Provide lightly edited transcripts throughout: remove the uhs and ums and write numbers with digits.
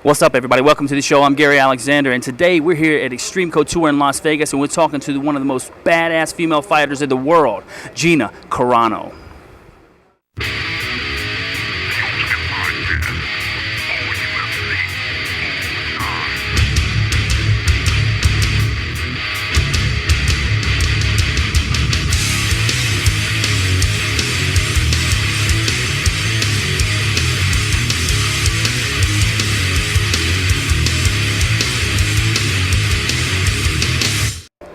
What's up, everybody? Welcome to the show. I'm Gary Alexander, and today we're here at Extreme Couture in Las Vegas, and we're talking to one of the most badass female fighters in the world, Gina Carano.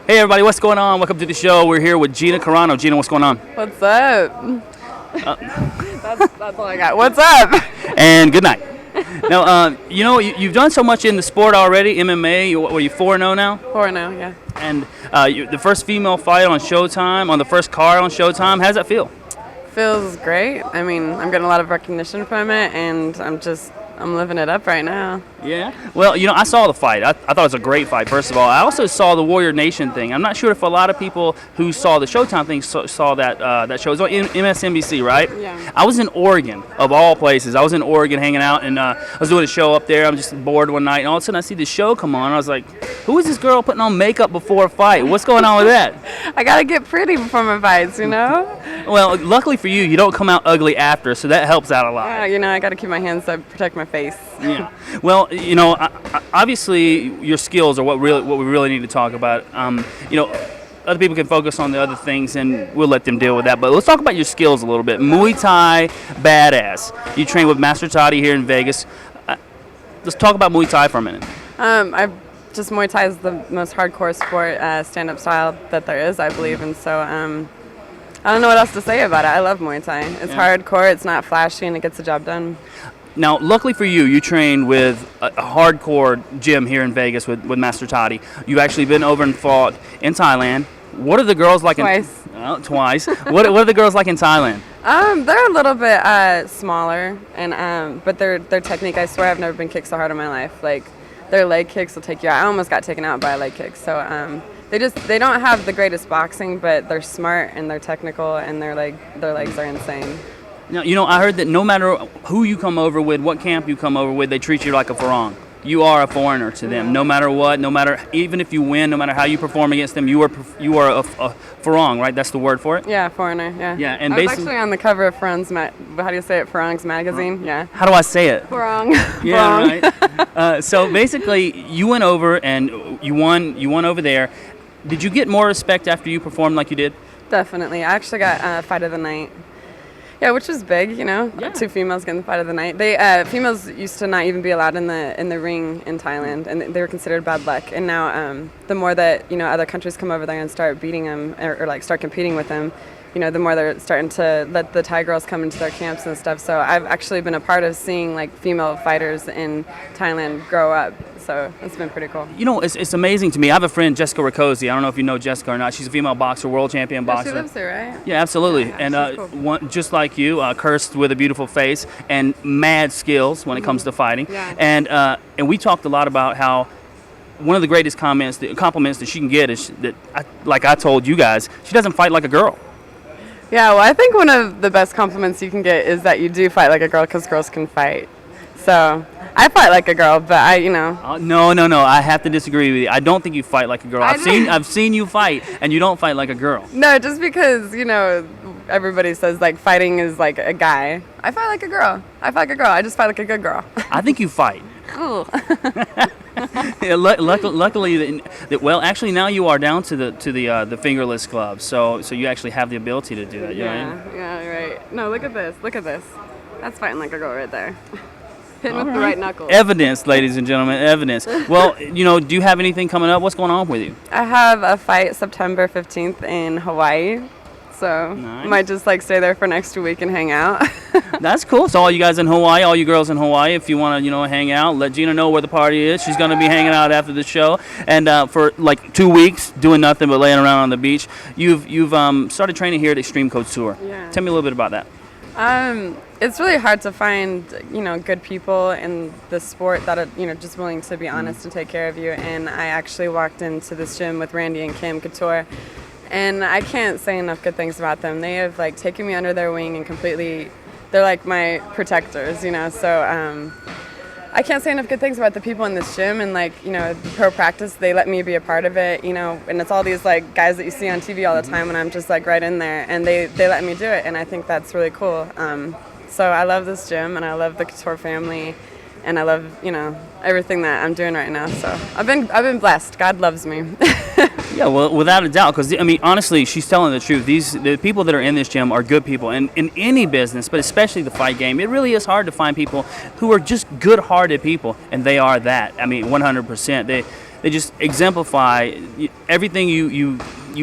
Hey everybody, what's going on? Welcome to the show. We're here with Gina Carano. Gina, what's going on? What's up? That's all I got. What's up? And good night. Now, you've done so much in the sport already, MMA. Were you 4-0 now? 4-0, yeah. And the first female fight on Showtime, on the first card on Showtime. How does that feel? Feels great. I mean, I'm getting a lot of recognition from it, and I'm living it up right now. Yeah. Well, I saw the fight. I thought it was a great fight, first of all. I also saw the Warrior Nation thing. I'm not sure if a lot of people who saw the Showtime thing saw that show. It was on MSNBC, right? Yeah. I was in Oregon, of all places. I was in Oregon hanging out, and I was doing a show up there. I'm just bored one night, and all of a sudden I see the show come on. I was like, who is this girl putting on makeup before a fight? What's going on with that? I got to get pretty before my fights, Well, luckily for you, you don't come out ugly after, so that helps out a lot. Yeah, I got to keep my hands up, protect my face. Yeah. Well, obviously your skills are what we really need to talk about. Other people can focus on the other things, and we'll let them deal with that. But let's talk about your skills a little bit. Muay Thai, badass. You train with Master Toddy here in Vegas. Let's talk about Muay Thai for a minute. Muay Thai is the most hardcore sport, stand-up style that there is, I believe, and so I don't know what else to say about it. I love Muay Thai. It's hardcore, it's not flashy, and it gets the job done. Now, luckily for you, you train with a hardcore gym here in Vegas with Master Toddy. You've actually been over and fought in Thailand. What are the girls like? Twice. Twice. What are the girls like in Thailand? They're a little bit smaller, and but their technique, I swear I've never been kicked so hard in my life. Like, their leg kicks will take you out. I almost got taken out by a leg kick. So they don't have the greatest boxing, but they're smart and they're technical, and their legs are insane. Now, I heard that no matter who you come over with, what camp you come over with, they treat you like a farang. You are a foreigner to them. No matter what, even if you win, no matter how you perform against them, you are a farang, right? That's the word for it? Yeah, foreigner, yeah. Yeah, and I was actually on the cover of Farang's, how do you say it, Farang's magazine? Yeah. How do I say it? Farang. Yeah, right. So basically, you went over and you won over there. Did you get more respect after you performed like you did? Definitely. I actually got fight of the night. Yeah, which was big, Yeah. 2 females getting the fight of the night. They females used to not even be allowed in the ring in Thailand, and they were considered bad luck. And now, the more that other countries come over there and start beating them or like start competing with them, the more they're starting to let the Thai girls come into their camps and stuff. So I've actually been a part of seeing like female fighters in Thailand grow up. So it's been pretty cool. It's amazing to me. I have a friend, Jessica Rakosi. I don't know if you know Jessica or not. She's a female boxer, world champion boxer. She lives there, right? Yeah, absolutely. Yeah, and cool. just like you, cursed with a beautiful face and mad skills when it comes to fighting. Yeah. And we talked a lot about how one of the greatest compliments that she can get is that, like I told you guys, she doesn't fight like a girl. Yeah, well, I think one of the best compliments you can get is that you do fight like a girl, because girls can fight. So I fight like a girl, but No. I have to disagree with you. I don't think you fight like a girl. I've seen you fight, and you don't fight like a girl. No, just because everybody says like fighting is like a guy. I fight like a girl. I just fight like a good girl. I think you fight. Cool. Yeah, luckily, well, actually now you are down to the fingerless gloves, so you actually have the ability to do that. Yeah, right. No, look at this. That's fighting like a girl right there. Hitting with the right knuckles. Evidence, ladies and gentlemen, evidence. Well, do you have anything coming up? What's going on with you? I have a fight September 15th in Hawaii. So nice. Might just stay there for next week and hang out. That's cool. So all you guys in Hawaii, all you girls in Hawaii, if you want to hang out, let Gina know where the party is. She's going to be hanging out after the show, and for 2 weeks doing nothing but laying around on the beach. You've started training here at Extreme Couture. Yeah. Tell me a little bit about that. It's really hard to find good people in the sport that are just willing to be honest and take care of you. And I actually walked into this gym with Randy and Kim Couture. And I can't say enough good things about them. They have taken me under their wing and completely, they're like my protectors, So I can't say enough good things about the people in this gym, and like, you know, the pro practice, they let me be a part of it, you know, and it's all these like guys that you see on TV all the time, and I'm just like right in there, and they let me do it, and I think that's really cool. So I love this gym, and I love the Couture family, and I love, you know, everything that I'm doing right now. So I've been blessed. God loves me. Yeah, well, without a doubt, because I mean, honestly, she's telling the truth. The people that are in this gym are good people, and in any business, but especially the fight game, it really is hard to find people who are just good-hearted people, and they are that. I mean, 100%. They just exemplify everything you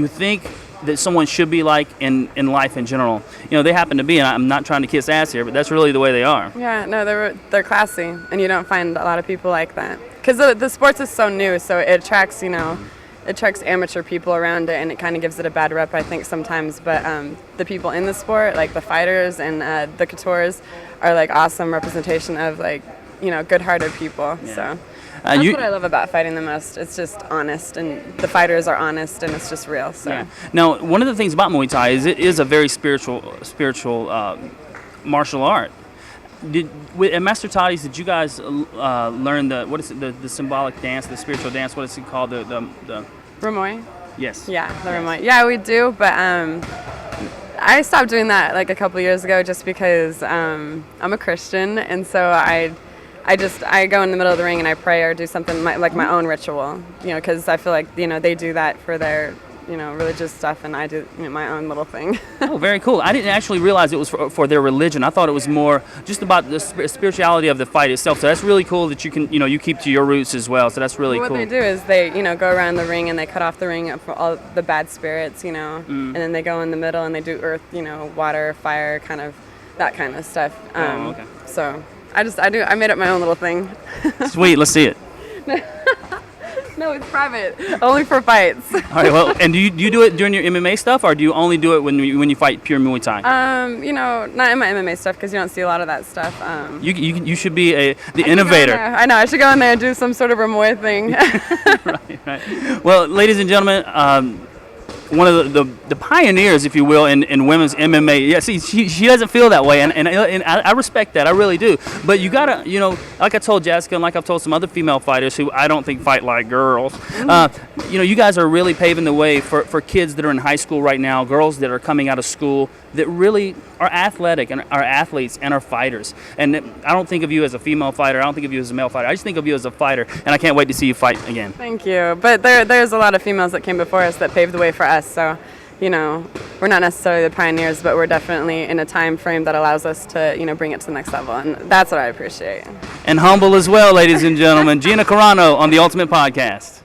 think that someone should be like in life in general. You know, they happen to be, and I'm not trying to kiss ass here, but that's really the way they are. Yeah, no, they're classy, and you don't find a lot of people like that. Because the sports is so new, so it attracts, you know, it attracts amateur people around it, and it kind of gives it a bad rep, I think, sometimes. But the people in the sport, like the fighters and the coutures, are like awesome representation of like, you know, good-hearted people. Yeah. So that's what I love about fighting the most. It's just honest, and the fighters are honest, and it's just real. So yeah. Now, one of the things about Muay Thai is it is a very spiritual martial art. At Master Toddy's, did you guys learn the symbolic dance, the spiritual dance? What is it called? The Ramoy? Yes. Yeah, the Ramoy. Yeah, we do, but I stopped doing that like a couple years ago just because I'm a Christian, and so I go in the middle of the ring and I pray or do something like my own ritual, you know, because I feel like, you know, they do that for their, you know, religious stuff, and I do, you know, my own little thing. Oh, very cool. I didn't actually realize it was for their religion. I thought it was more just about the spirituality of the fight itself. So that's really cool that you can, you know, you keep to your roots as well. So that's really cool. What they do is they, you know, go around the ring and they cut off the ring for all the bad spirits, you know, and then they go in the middle and they do earth, you know, water, fire, kind of that kind of stuff. Okay. So I made up my own little thing. Sweet, let's see it. No, it's private. Only for fights. All right. Well, and do you do it during your MMA stuff, or do you only do it when you fight pure Muay Thai? You know, not in my MMA stuff because you don't see a lot of that stuff. You should be the innovator. I know. I should go in there and do some sort of Ramoy thing. Right. Well, ladies and gentlemen, one of the pioneers, if you will, in women's MMA. Yeah, see, she doesn't feel that way, and I respect that. I really do. But you gotta, you know, like I told Jessica, and like I've told some other female fighters who I don't think fight like girls. You know, you guys are really paving the way for kids that are in high school right now, girls that are coming out of school that really are athletic and are athletes and are fighters. And I don't think of you as a female fighter. I don't think of you as a male fighter. I just think of you as a fighter, and I can't wait to see you fight again. Thank you. But there's a lot of females that came before us that paved the way for us. So, you know, we're not necessarily the pioneers, but we're definitely in a time frame that allows us to, you know, bring it to the next level. And that's what I appreciate. And humble as well, ladies and gentlemen. Gina Carano on the Ultimate Podcast.